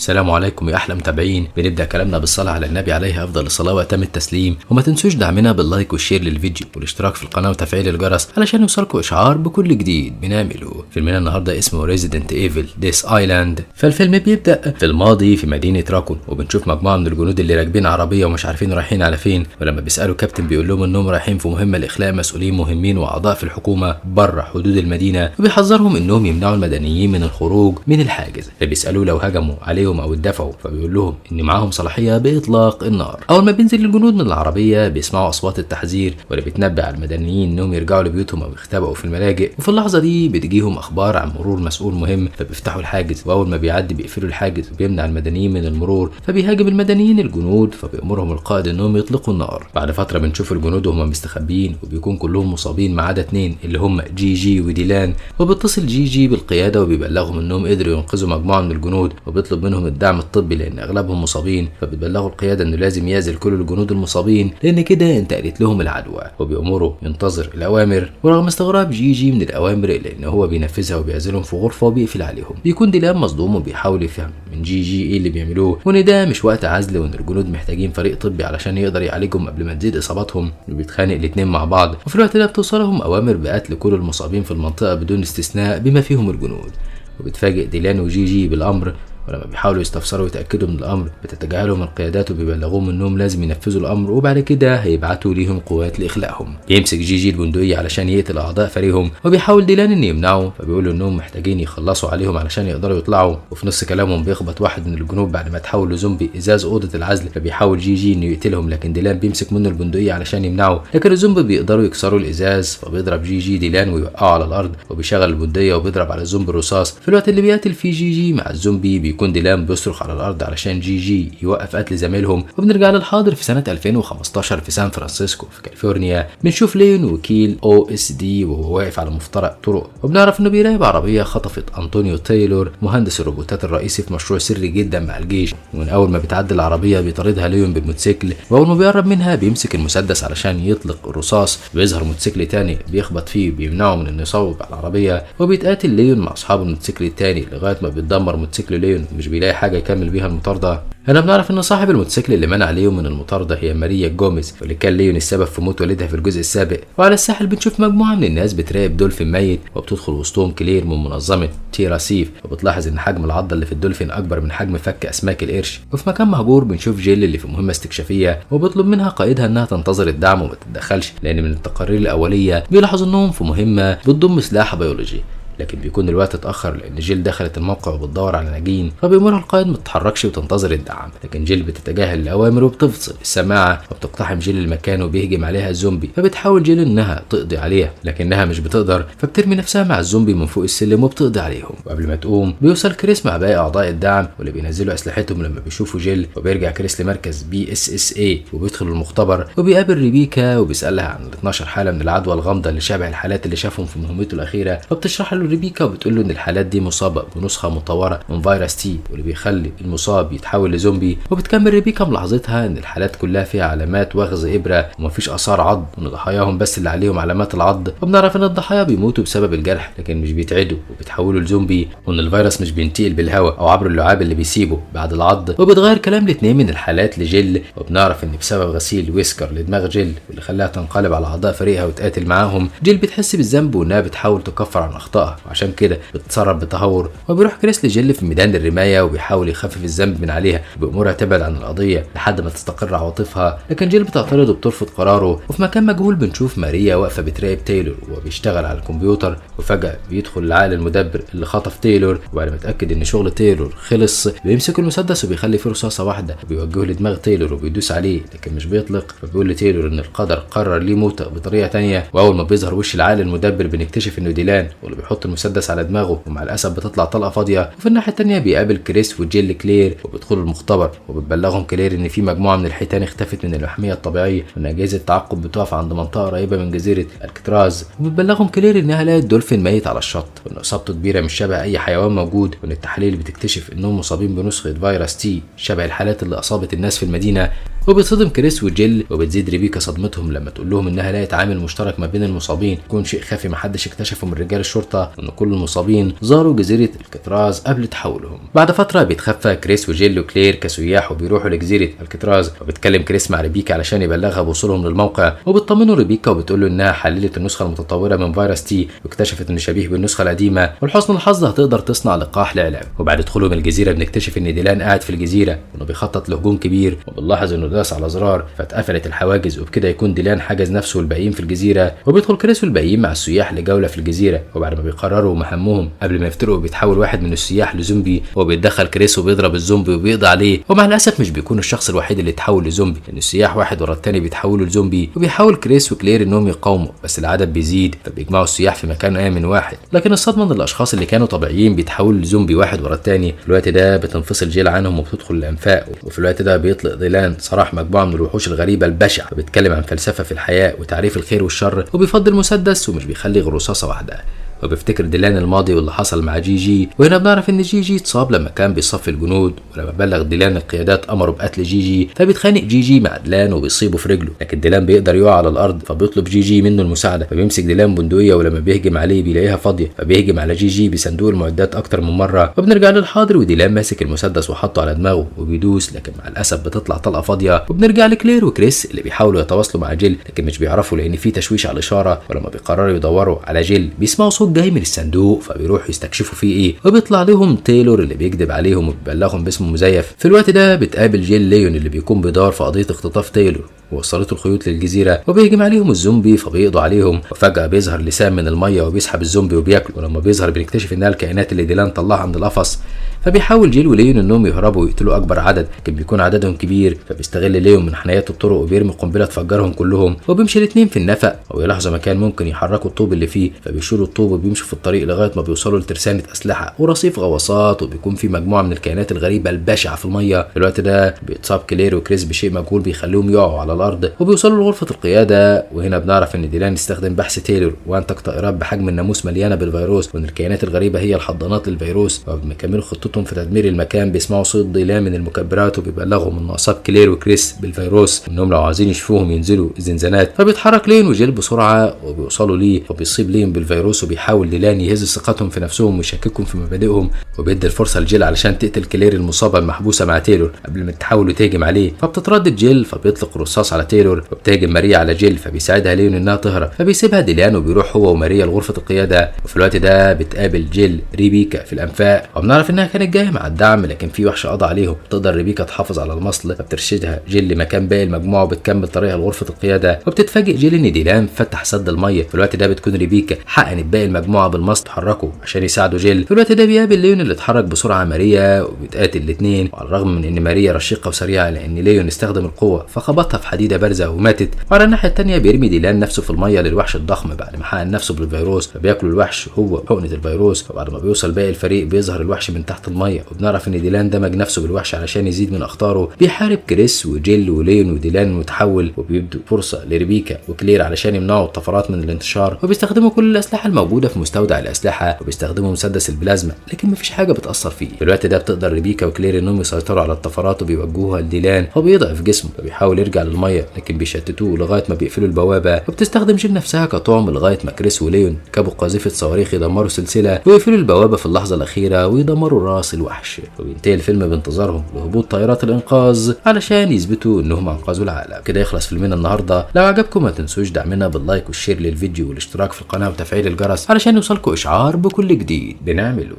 السلام عليكم يا احلى متابعين. بنبدا كلامنا بالصلاه على النبي عليه افضل الصلاه واتم التسليم، وما تنسوش دعمنا باللايك والشير للفيديو والاشتراك في القناه وتفعيل الجرس علشان يوصلكم اشعار بكل جديد بنعمله. فيلمنا النهارده اسمه ريزيدنت ايفل ديس ايلاند. فالفيلم بيبدا في الماضي في مدينه راكون، وبنشوف مجموعه من الجنود اللي راكبين عربيه ومش عارفين رايحين على فين، ولما بيسالوا كابتن بيقول لهم انهم رايحين في مهمه لاخلاء مسؤولين مهمين واعضاء في الحكومه بره حدود المدينه، وبيحذرهم انهم يمنعوا المدنيين من الخروج من الحاجز. فبيسالوه لو هجموا عليهم او اتدفعوا، فبيقول لهم ان معاهم صلاحيه باطلاق النار. اول ما بينزل الجنود من العربيه بيسمعوا اصوات التحذير واللي بتنبه على المدنيين انهم يرجعوا لبيوتهم او يختبئوا في الملاجئ، وفي اللحظه دي بتجيهم اخبار عن مرور مسؤول مهم، فبيفتحوا الحاجز، واول ما بيعدي بيقفلوا الحاجز وبيمنع المدنيين من المرور. فبيهاجم المدنيين الجنود، فبيامرهم القائد انهم يطلقوا النار. بعد فتره بنشوف الجنود وهم مستخبيين وبيكون كلهم مصابين ما عدا 2 اللي هم جي وديلان، وبيتصل جي بالقياده وبيبلغهم انهم قدروا ينقذوا مجموعه من الجنود، وبيطلب منهم الدعم الطبي لان اغلبهم مصابين. فبتبلغوا القياده انه لازم يعزل كل الجنود المصابين لان كده انتقلت لهم العدوى، وبيامروا ينتظر الاوامر. ورغم استغراب جي من الاوامر الا ان هو بينفذها وبيعزلهم في غرفه وبيقفل عليهم. بيكون ديلان مصدوم وبيحاول يفهم من جي ايه اللي بيعملوه، وان ده مش وقت عزل، وان الجنود محتاجين فريق طبي علشان يقدر يعالجهم قبل ما تزيد اصاباتهم. وبيتخانق الاثنين مع بعض، وفي الوقت ده بتوصلهم اوامر بقتل كل المصابين في المنطقه بدون استثناء بما فيهم الجنود. وبتفاجئ ديلان وجي بالامر، ولما بيحاولوا يستفسروا ويتاكدوا من الامر بتتجاهلهم القيادات وبيبلغوهم انهم لازم ينفذوا الامر، وبعد كده هيبعتوا ليهم قوات لاخلاءهم. يمسك جي البندقيه علشان يقتل اعضاء فريقهم، وبيحاول ديلان ان يمنعه، فبيقولوا انهم محتاجين يخلصوا عليهم علشان يقدروا يطلعوا. وفي نص كلامهم بيخبط واحد من الجنود بعد ما تحول لزومبي ازاز اوضه العزل، فبيحاول جي انه يقتلهم، لكن ديلان بيمسك منه البندقيه علشان يمنعه، لكن الزومبي بيقدروا يكسروا الازاز، فبيضرب جي ديلان ويوقعه على الارض، وبيشغل البندقيه وبيضرب على الزومبي الرصاص. في الوقت اللي بيقتل فيه جي مع الزومبي بيكون ديلان بيصرخ على الارض علشان جي يوقف قتل زميلهم. وبنرجع للحاضر في سنه 2015 في سان فرانسيسكو في كاليفورنيا. بنشوف ليون وكيل OSD وهو واقف على مفترق طرق، وبنعرف انه بيراقب عربيه خطفت انطونيو تايلور مهندس الروبوتات الرئيسي في مشروع سري جدا مع الجيش. ومن اول ما بتعدي العربيه بيطاردها ليون بالموتوسيكل، واول ما بيقرب منها بيمسك المسدس علشان يطلق الرصاص. بيظهر موتوسيكل تاني بيخبط فيه بيمنعه من انه يصوب على العربيه، وبيتقاتل ليون مع اصحاب الموتوسيكل التاني لغايه ما بيتدمر موتوسيكل ليون، مش بيلاقي حاجه يكمل بيها المطارده. هنا بنعرف ان صاحب الموتوسيكل اللي منع ليون من المطارده هي ماريا جوميز، واللي كان ليون السبب في موت والدها في الجزء السابق. وعلى الساحل بنشوف مجموعه من الناس بتراقب دولفين ميت، وبتدخل وسطهم كلير من منظمه تيراسيف، وبتلاحظ ان حجم العضه اللي في الدولفين اكبر من حجم فك اسماك القرش. وفي مكان مهجور بنشوف جيل اللي في مهمه استكشافيه، وبيطلب منها قائدها انها تنتظر الدعم وما تتدخلش، لان من التقارير الاوليه بيلاحظ انهم في مهمه بتضم سلاح بيولوجي. لكن بيكون الوقت اتاخر لان جيل دخلت الموقع وبتدور على ناجين، فبيامرها القائد ما تتحركش وتنتظر الدعم. لكن جيل بتتجاهل الاوامر وبتفصل السماعه، وبتقتحم جيل المكان وبيهجم عليها الزومبي. فبتحاول جيل انها تقضي عليها لكنها مش بتقدر، فبترمي نفسها مع الزومبي من فوق السلم وبتقضي عليهم. وقبل ما تقوم بيوصل كريس مع باقي اعضاء الدعم واللي بينزلوا اسلحتهم لما بيشوفوا جيل. وبيرجع كريس لمركز BSSA وبيدخل المختبر، وبيقابل ريبيكا وبيسالها عن ال 12 حاله من العدوى الغامضه اللي شبه الحالات اللي شافهم في مهمته الاخيره. فبتشرح له ريبيكا وبتقول له ان الحالات دي مصابه بنسخه مطوره من فيروس تي، واللي بيخلي المصاب يتحول لزومبي. وبتكمل ريبيكا ملاحظتها ان الحالات كلها فيها علامات وغز ابره ومفيش اثار عض، وان ضحاياهم بس اللي عليهم علامات العض. وبنعرف ان الضحايا بيموتوا بسبب الجرح لكن مش بيتعدوا وبيتحولوا لزومبي، وان الفيروس مش بينتقل بالهواء او عبر اللعاب اللي بيسيبه بعد العض. وبتغير كلام الاثنين من الحالات لجيل، وبنعرف ان بسبب غسيل ويسكر لدماغ جيل واللي خلاها تنقلب على اعضاء فريقها وتقاتل معاهم، جيل بتحس بالذنب وانها بتحاول تكفر عن اخطائها، وعشان كده بتتصرف بتهور. وبيروح كريس لجيل في ميدان الرمايه وبيحاول يخفف الذنب من عليها، وبأمرها تبعد عن القضيه لحد ما تستقر عواطفها. لكن جيل بتعترض وبترفض قراره. وفي مكان مجهول بنشوف ماريا واقفه بتراقب تايلور وهو بيشتغل على الكمبيوتر، وفجاه بيدخل العقل المدبر اللي خطف تايلور، وبعد ما اتاكد ان شغل تايلور خلص بيمسك المسدس وبيخلي فيه رصاصه واحده وبيوجهه لدماغ تايلور وبيدوس عليه لكن مش بيطلق. فبيقول لتايلور ان القدر قرر ليه موته بطريقه تانية. واول ما بيظهر وش العقل المدبر بنكتشف انه ديلان واللي بيحط المسدس على دماغه، ومع الاسف بتطلع طلقه فاضيه. وفي الناحيه الثانيه بيقابل كريس وجيل كلير وبيدخلوا المختبر، وبتبلغهم كلير ان في مجموعه من الحيتان اختفت من المحميه الطبيعيه، وان اجهزه التعقب بتقف عند منطقه قريبه من جزيره الكتراز. وبتبلغهم كلير انها لقت دولفين ميت على الشط، وان اصابته كبيره مش شبه اي حيوان موجود، وان التحاليل بتكتشف انهم مصابين بنسخه فيروس تي شبه الحالات اللي اصابت الناس في المدينه. وبيتصدم كريس وجيل، وبتزيد ريبيكا صدمتهم لما تقول لهم انها لقت عامل مشترك ما بين المصابين يكون شيء خفي محدش اكتشفه من رجال الشرطه، وان كل المصابين زاروا جزيره الكتراز قبل تحولهم. بعد فتره بيتخفى كريس وجيل وكلير كسياح وبيروحوا لجزيره الكتراز، وبيتكلم كريس مع ريبيكا علشان يبلغها بوصولهم للموقع، وبتطمنه ريبيكا وبتقول له انها حللت النسخه المتطوره من فيروس تي واكتشفت انه شبيه بالنسخه القديمه، ولحسن الحظ هتقدر تصنع لقاح لعلاج. وبعد دخولهم الجزيره بنكتشف ان ديلان قاعد في الجزيره وانه بيخطط لهجوم كبير، وبنلاحظ انه داس على زرار فاتقفلت الحواجز، وبكده يكون ديلان حجز نفسه والباقيين في الجزيره. وبيدخل كريس والباقيين مع السياح لجوله في الجزيره، وبعد ما بيقرروا مهمهم قبل ما يفترقوا بيتحول واحد من السياح لزومبي، وبيتدخل كريس وبيضرب الزومبي وبيقضي عليه. ومع الاسف مش بيكون الشخص الوحيد اللي اتحول لزومبي، لان السياح واحد ورا التاني بيتحولوا لزومبي، وبيحاول كريس وكلير انهم يقاوموا، بس العدد بيزيد فبيجمعوا السياح في مكان امن واحد. لكن الصدمه ان الاشخاص اللي كانوا طبيعيين بيتحولوا لزومبي واحد ورا التاني. في الوقت ده بتنفصل جيل عنهم وبتدخل الانفاق، وفي الوقت ده بيطلق ديلان سراح مجموعه من الوحوش الغريبه البشعه، وبيتكلم عن فلسفه في الحياه وتعريف الخير والشر، وبيفضل مسدس ومش بيخلي غير رصاصه واحده. وبيفتكر ديلان الماضي واللي حصل مع جي، وهنا بنعرف ان جي اتصاب لما كان بيصفي الجنود، ولما بلغ ديلان القيادات امروا بقتل جي، فبيتخانق جي مع ديلان وبيصيبه في رجله، لكن ديلان بيقدر يقع على الارض، فبيطلب جي منه المساعده، فبيمسك ديلان بندقيه، ولما بيهجم عليه بيلاقيها فاضيه، فبيهجم على جي بصندوق المعدات اكتر من مره. وبنرجع للحاضر وديلان ماسك المسدس وحطه على دماغه وبيدوس، لكن مع الاسف بتطلع طلقه فاضيه. وبنرجع لكلير وكريس اللي بيحاولوا يتواصلوا مع جيل، لكن مش بيعرفوا لان في تشويش على الاشاره. ولما بيقرروا يدوروا على جيل بيسمعوا صوت جاي من الصندوق، فبيروحوا يستكشفوا فيه ايه، وبيطلع لهم تايلور اللي بيكذب عليهم وبيبلغهم باسم مزيف. في الوقت ده بتقابل جيل ليون اللي بيكون بيدور في قضيه اختطاف تايلور، ووصلته الخيوط للجزيره، وبيهجم عليهم الزومبي فبيقضوا عليهم. وفجاه بيظهر لسان من الميه وبيسحب الزومبي وبياكله، ولما بيظهر بنكتشف انها الكائنات اللي ديلان طلعها عند القفص. فبيحاول جيل وليون انهم يهربوا ويقتلوا اكبر عدد، لكن بيكون عددهم كبير، فبيستغل ليون من حنايات الطرق وبيرمي قنبله تفجرهم كلهم. وبيمشي الاثنين في النفق ويلاحظوا مكان ممكن يحركوا الطوب اللي فيه، فبيشيلوا الطوب وبيمشوا في الطريق لغايه ما بيوصلوا لترسانه اسلحه ورصيف غواصات، وبيكون في مجموعه من الكائنات الغريبه البشعه في الميه. في الوقت ده بيتصاب كلير وكريس بشيء مجهول بيخليهم يقعوا على الارض، وبيوصلوا لغرفه القياده. وهنا بنعرف ان ديلان استخدم بحث تايلور وانتج طائرات بحجم الناموس مليانه بالفيروس، وان الكائنات الغريبه هي الحضانات للفيروس. وقبل ما يكملوا خطتهم في تدمير المكان بيسمعوا صوت ديلان من المكبرات، وبيبلغهم ان اصاب كلير وكريس بالفيروس، انهم لو عايزين يشوفوهم ينزلوا الزنزانات. فبيتحرك لين وجيل بسرعه وبيوصلوا ليه، وبيصيب لين بالفيروس، وبيحاول ديلان يهز ثقتهم في نفسهم ويشككهم في مبادئهم، وبيدي الفرصه لجيل علشان تقتل كلير المصابه المحبوسه مع تايلور قبل ما تحاول تهجم عليه. فبتتردد جيل، فبيطلق رصاص على تايلور، وبتهجم ماريا على جيل، فبيساعدها لين انها تهرب، فبيسيبها ديلان وبيروح هو وماريا لغرفه القياده. وفي الوقت ده بتقابل جيل ريبيكا في الانفاق، وبنعرف انها كانت جايه مع الدعم، لكن في وحش قضى عليهم. تقدر ريبيكا تحافظ على المصل، فبترشدها جيل لمكان باقي المجموعه وبتكمل طريقها لغرفه القياده. وبتتفاجئ جيل ان ديلان فتح سد الميه. في الوقت ده بتكون ريبيكا حقنت باقي المجموعه بالمصل تحركوا عشان يساعدوا جيل. في الوقت ده بيقابل ليون اللي اتحرك بسرعه ماريا، وبيتقاتل الاثنين، وعلى الرغم من ان ماريا رشيقه وسريعه لان ليون استخدم القوه فخبطها في حديده بارزه وماتت. وعلى الناحيه الثانيه بيرمي ديلان نفسه في الميه للوحش الضخم بعد ما حقن نفسه بالفيروس، فبياكل الوحش هو حقنه الفيروس. وبعد ما بيوصل باقي الفريق بيظهر الوحش من تحت الميه، وبنعرف ان ديلان دمج نفسه بالوحش علشان يزيد من اخطاره. بيحارب كريس وجيل ولين وديلان متحول، وبيبدوا فرصه لريبيكا وكلير علشان يمنعوا الطفرات من الانتشار، وبيستخدموا كل الاسلحه الموجوده في مستودع الاسلحه، وبيستخدموا مسدس البلازما لكن مفيش حاجه بتاثر فيه. في الوقت ده بتقدر ريبيكا وكلير انهم يسيطروا على الطفرات وبيوجهوها لديلان، فبيضعف جسمه فبيحاول يرجع للميه، لكن بيشتتوه لغايه ما بيقفلوا البوابه. وبتستخدم جيل نفسها كطعم لغايه ما كريس وليون كابوا قاذفه صواريخ يدمروا سلسله ويقفلوا البوابه في اللحظه الاخيره ويدمروا راس الوحش. وبينتهي الفيلم بانتظارهم لهبوط طائرات الانقاذ علشان يثبتوا انهم انقذوا العالم. كده يخلص فيلمنا النهارده. لو عجبكم ما تنسوش دعمنا باللايك والشير للفيديو والاشتراك في القناه وتفعيل الجرس علشان يوصلكم اشعار بكل جديد بنعمله.